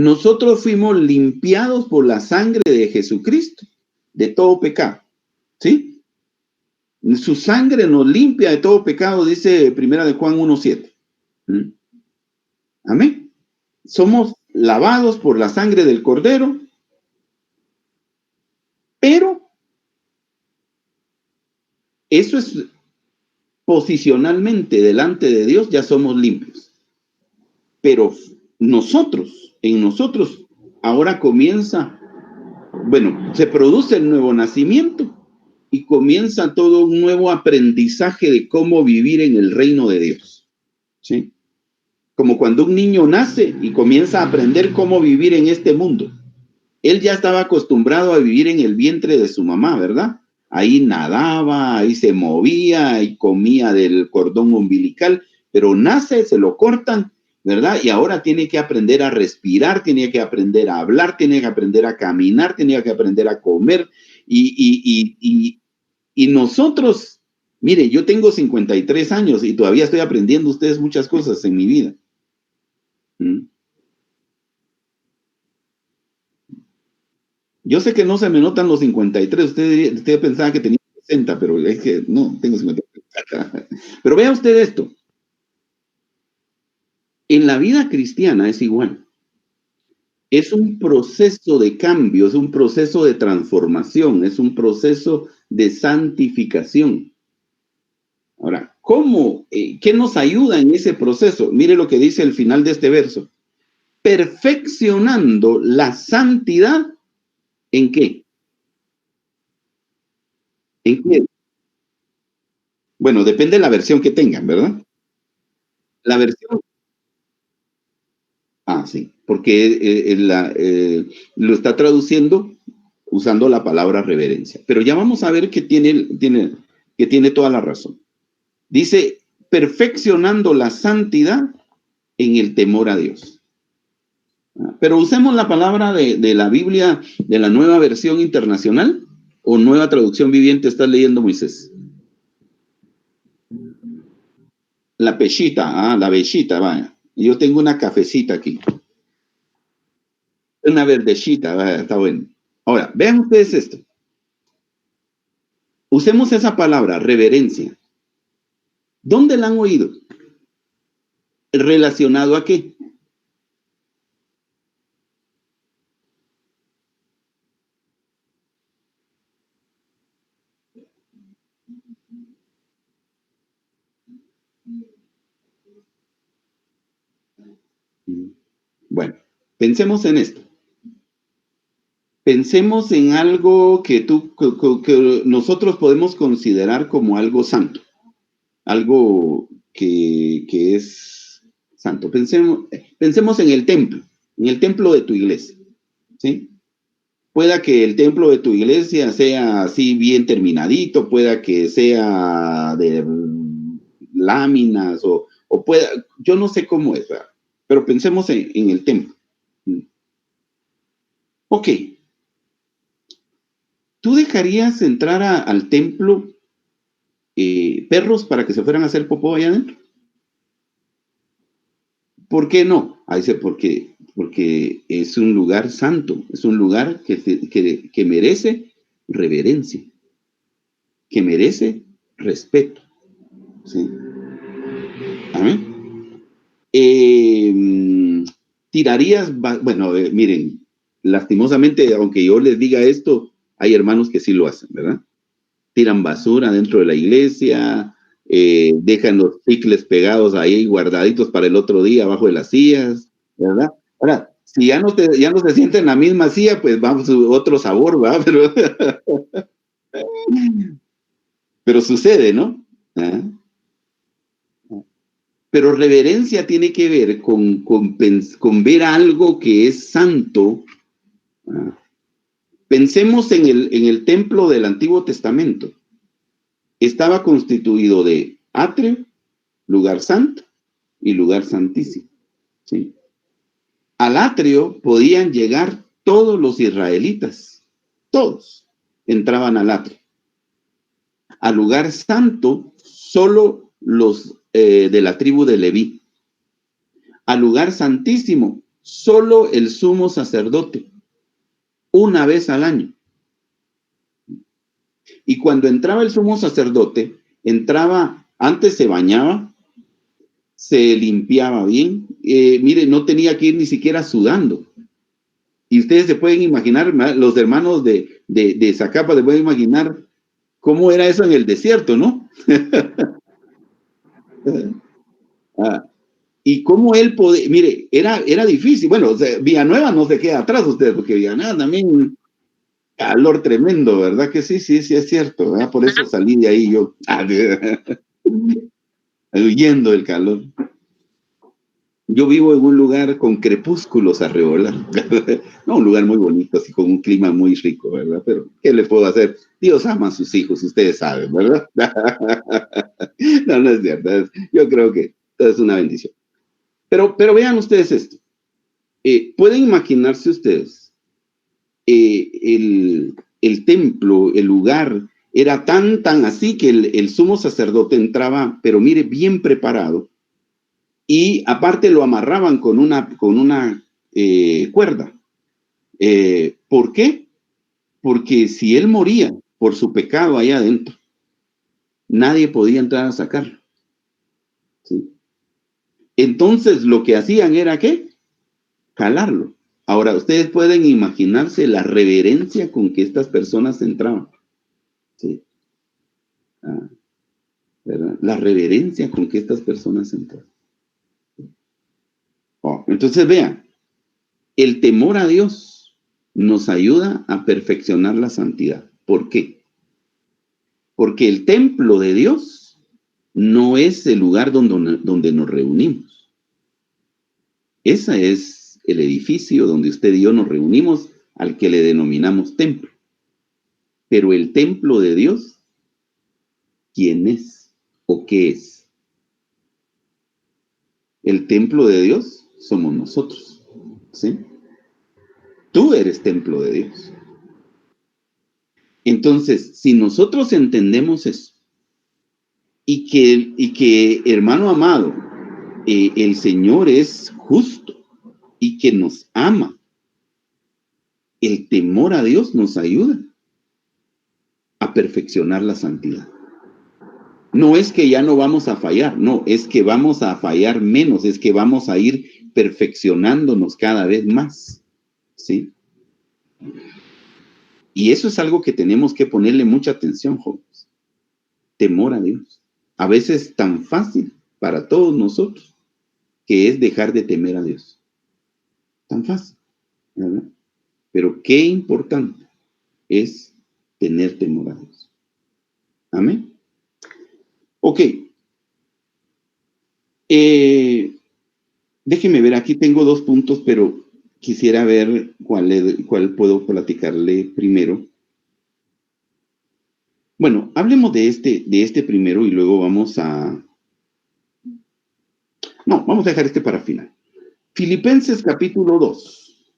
nosotros fuimos limpiados por la sangre de Jesucristo, de todo pecado, ¿sí? Su sangre nos limpia de todo pecado, dice Primera de Juan 1:7. ¿Mm? Amén. Somos lavados por la sangre del Cordero, pero eso es posicionalmente delante de Dios, ya somos limpios. Pero nosotros, en nosotros, ahora comienza, bueno, se produce el nuevo nacimiento y comienza todo un nuevo aprendizaje de cómo vivir en el reino de Dios, ¿sí? Como cuando un niño nace y comienza a aprender cómo vivir en este mundo. Él ya estaba acostumbrado a vivir en el vientre de su mamá, ¿verdad? Ahí nadaba, ahí se movía y comía del cordón umbilical, pero nace, se lo cortan, ¿verdad? Y ahora tiene que aprender a respirar, tiene que aprender a hablar, tiene que aprender a caminar, tiene que aprender a comer. Y nosotros, mire, yo tengo 53 años y todavía estoy aprendiendo ustedes muchas cosas en mi vida. Yo sé que no se me notan los 53, usted pensaba que tenía 60, pero es que no, tengo 53. Pero vea usted esto, en la vida cristiana es igual. Es un proceso de cambio, es un proceso de transformación, es un proceso de santificación. Ahora, ¿cómo? ¿Qué nos ayuda en ese proceso? Mire lo que dice el final de este verso. Perfeccionando la santidad, ¿en qué? ¿En qué? Bueno, depende de la versión que tengan, ¿verdad? La versión. Ah, sí, porque lo está traduciendo usando la palabra reverencia. Pero ya vamos a ver que tiene toda la razón. Dice, perfeccionando la santidad en el temor a Dios. Pero usemos la palabra de la Biblia, de la Nueva Versión Internacional o Nueva Traducción Viviente, estás leyendo, Moisés. La pechita, la bechita, vaya. Yo tengo una cafecita aquí. Una verdecita, vaya, está bueno. Ahora, vean ustedes esto. Usemos esa palabra, reverencia. ¿Dónde la han oído? ¿Relacionado a qué? Bueno, pensemos en esto. Pensemos en algo que nosotros podemos considerar como algo santo. Algo que es santo. Pensemos en el templo de tu iglesia, ¿sí? Pueda que el templo de tu iglesia sea así bien terminadito, pueda que sea de láminas o pueda, yo no sé cómo es, ¿verdad? Pero pensemos en el templo. Ok, ¿tú dejarías entrar al templo perros para que se fueran a hacer popó allá adentro? ¿Por qué no? Ahí dice, porque es un lugar santo, es un lugar que merece reverencia, que merece respeto. ¿Sí? ¿Amén? Tirarías, bueno, miren, lastimosamente, aunque yo les diga esto, hay hermanos que sí lo hacen, ¿verdad? Tiran basura dentro de la iglesia, dejan los picles pegados ahí guardaditos para el otro día abajo de las sillas, ¿verdad? Ahora, si ya no se siente en la misma silla, pues vamos a otro sabor, ¿verdad? Pero sucede, ¿no? ¿Ah? Pero reverencia tiene que ver con ver algo que es santo. ¿Ah? Pensemos en el templo del Antiguo Testamento. Estaba constituido de atrio, lugar santo y lugar santísimo. ¿Sí? Al atrio podían llegar todos los israelitas, todos entraban al atrio. Al lugar santo, solo los de la tribu de Leví. Al lugar santísimo, solo el sumo sacerdote, una vez al año. Y cuando entraba el sumo sacerdote, entraba, antes se bañaba, se limpiaba bien, mire, no tenía que ir ni siquiera sudando. Y ustedes se pueden imaginar, los hermanos de Zacapa se pueden imaginar cómo era eso en el desierto, ¿no? Y cómo él podía, mire, era difícil. Bueno, o sea, Villanueva no se queda atrás usted, porque Villanueva también calor tremendo, ¿verdad? Que sí, sí, sí es cierto, ¿verdad? Por eso salí de ahí yo, huyendo del calor. Yo vivo en un lugar con crepúsculos alrededor, no, un lugar muy bonito, así con un clima muy rico, ¿verdad? Pero, ¿qué le puedo hacer? Dios ama a sus hijos, ustedes saben, ¿verdad? No, no es cierto. Yo creo que todo es una bendición. Pero vean ustedes esto. ¿Pueden imaginarse ustedes el templo, el lugar, era tan así que el sumo sacerdote entraba, pero mire, bien preparado, y aparte lo amarraban con una cuerda. ¿Por qué? Porque si él moría por su pecado allá adentro, nadie podía entrar a sacarlo. ¿Sí? Entonces lo que hacían era ¿qué? Jalarlo. Ahora, ustedes pueden imaginarse la reverencia con que estas personas entraban. ¿Sí? ¿Verdad? La reverencia con que estas personas entraban. Entonces vean, el temor a Dios nos ayuda a perfeccionar la santidad. ¿Por qué? Porque el templo de Dios no es el lugar donde nos reunimos. Ese es el edificio donde usted y yo nos reunimos, al que le denominamos templo. Pero el templo de Dios, ¿quién es o qué es? El templo de Dios somos nosotros, ¿sí? Tú eres templo de Dios. Entonces, si nosotros entendemos eso, y que hermano amado, el Señor es justo y que nos ama, el temor a Dios nos ayuda a perfeccionar la santidad. No es que ya no vamos a fallar, no, es que vamos a fallar menos, es que vamos a ir perfeccionándonos cada vez más, ¿sí? Y eso es algo que tenemos que ponerle mucha atención, jóvenes. Temor a Dios. A veces tan fácil para todos nosotros, que es dejar de temer a Dios. Tan fácil, ¿verdad? Pero qué importante es tener temor a Dios. Amén. Ok. Déjeme ver, aquí tengo 2 puntos, pero quisiera ver cuál puedo platicarle primero. Bueno, hablemos de este primero y luego vamos a... No, vamos a dejar este para final. Filipenses capítulo 2,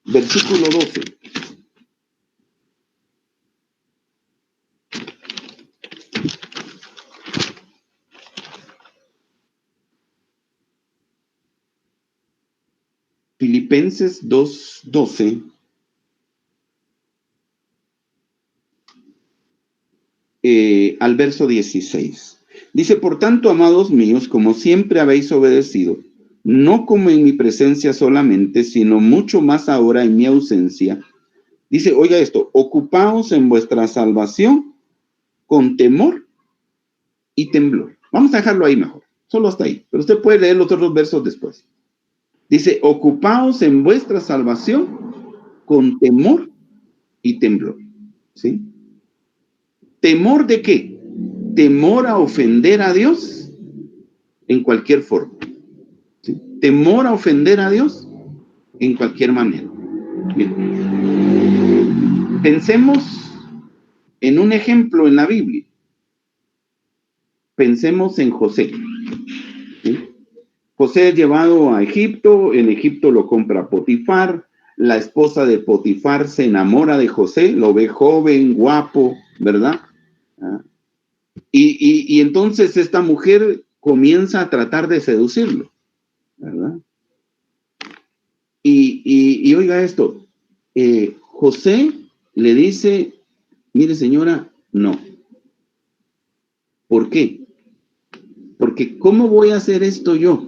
versículo 12. Filipenses 2:12. Al verso 16. Dice, por tanto, amados míos, como siempre habéis obedecido, no como en mi presencia solamente, sino mucho más ahora en mi ausencia. Dice, oiga esto, ocupaos en vuestra salvación con temor y temblor. Vamos a dejarlo ahí mejor, solo hasta ahí, pero usted puede leer los otros versos después. Dice, ocupaos en vuestra salvación con temor y temblor. ¿Sí? ¿Temor de qué? Temor a ofender a Dios en cualquier forma. ¿Sí? Temor a ofender a Dios en cualquier manera. Bien. Pensemos en un ejemplo en la Biblia. Pensemos en José. ¿Sí? José es llevado a Egipto, en Egipto lo compra Potifar, la esposa de Potifar se enamora de José, lo ve joven, guapo, ¿verdad? Y entonces esta mujer comienza a tratar de seducirlo, ¿verdad? Y oiga esto, José le dice, mire señora, no. ¿Por qué? Porque ¿cómo voy a hacer esto yo?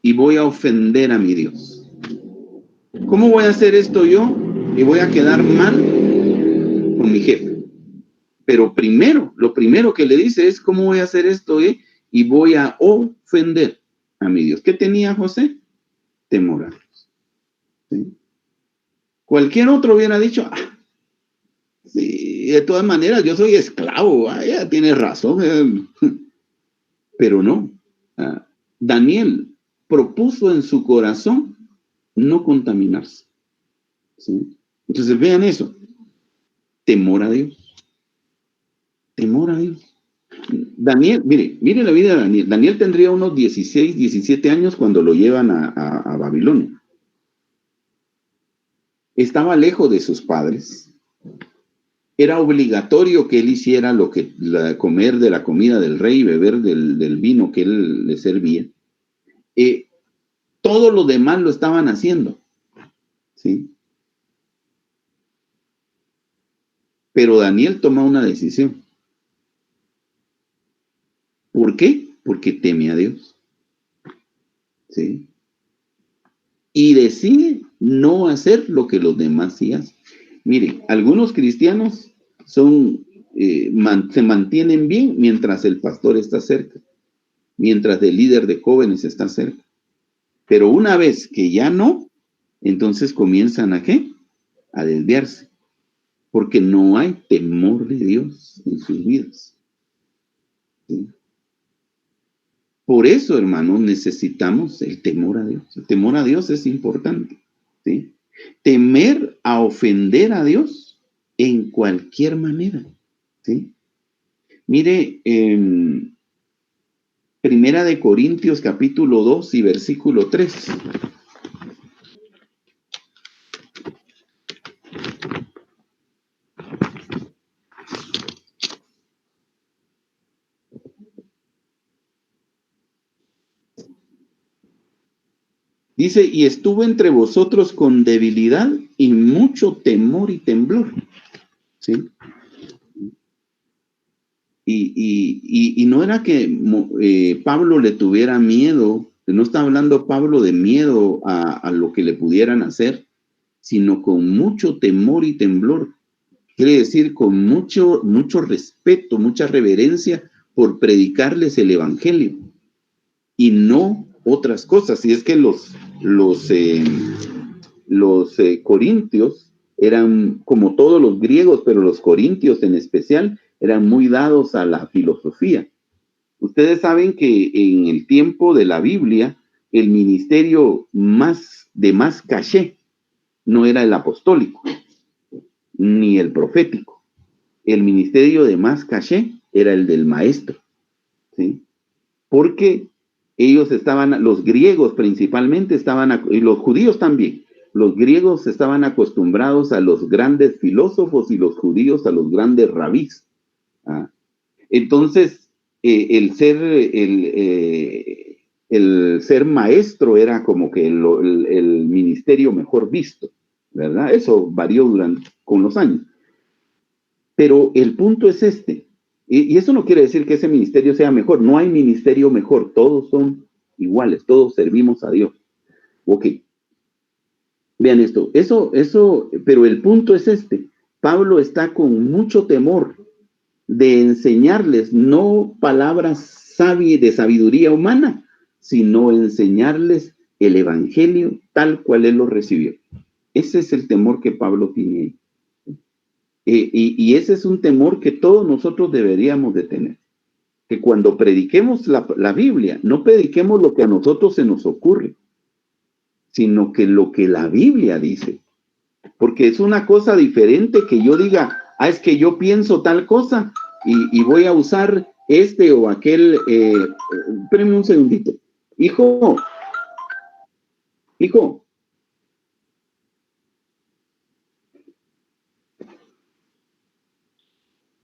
Y voy a ofender a mi Dios. ¿Cómo voy a hacer esto yo? Y voy a quedar mal con mi jefe. Pero primero, lo primero que le dice es, ¿cómo voy a hacer esto? Y voy a ofender a mi Dios. ¿Qué tenía José? Temor a Dios. ¿Sí? Cualquier otro hubiera dicho, sí, de todas maneras, yo soy esclavo, ya tienes razón. Pero no. Daniel propuso en su corazón no contaminarse. ¿Sí? Entonces vean eso. Temor a Dios. Temor a Dios. Daniel, mire la vida de Daniel. Daniel tendría unos 16, 17 años cuando lo llevan a Babilonia. Estaba lejos de sus padres. Era obligatorio que él hiciera comer de la comida del rey y beber del vino que él le servía. Todos los demás lo estaban haciendo. ¿Sí? Pero Daniel toma una decisión. ¿Por qué? Porque teme a Dios. ¿Sí? Y decide no hacer lo que los demás sí hacen. Mire, algunos cristianos se mantienen bien mientras el pastor está cerca, mientras el líder de jóvenes está cerca. Pero una vez que ya no, entonces comienzan ¿a qué? A desviarse, porque no hay temor de Dios en sus vidas. ¿Sí? Por eso, hermanos, necesitamos el temor a Dios. El temor a Dios es importante. ¿Sí? Temer a ofender a Dios en cualquier manera. ¿Sí? Mire, Primera de Corintios capítulo 2 y versículo 3. Dice, y estuvo entre vosotros con debilidad y mucho temor y temblor. ¿Sí? Y no era que Pablo le tuviera miedo, no está hablando Pablo de miedo a lo que le pudieran hacer, sino con mucho temor y temblor. Quiere decir con mucho respeto, mucha reverencia por predicarles el evangelio y no otras cosas. Y es que los corintios eran como todos los griegos, pero los corintios en especial eran muy dados a la filosofía. Ustedes saben que en el tiempo de la Biblia, el ministerio de más caché no era el apostólico, ni el profético. El ministerio de más caché era el del maestro, ¿sí? Porque ellos los griegos principalmente y los judíos también, los griegos estaban acostumbrados a los grandes filósofos y los judíos a los grandes rabís. Entonces, el ser maestro era como que el ministerio mejor visto, ¿verdad? Eso varió con los años. Pero el punto es este, y eso no quiere decir que ese ministerio sea mejor, no hay ministerio mejor, todos son iguales, todos servimos a Dios. Ok, vean esto, pero el punto es este, Pablo está con mucho temor de enseñarles no palabras de sabiduría humana, sino enseñarles el evangelio tal cual él lo recibió. Ese es el temor que Pablo tiene ahí. Y ese es un temor que todos nosotros deberíamos de tener. Que cuando prediquemos la Biblia, no prediquemos lo que a nosotros se nos ocurre, sino que lo que la Biblia dice. Porque es una cosa diferente que yo diga, es que yo pienso tal cosa y voy a usar este o aquel. Espérenme un segundito. Hijo,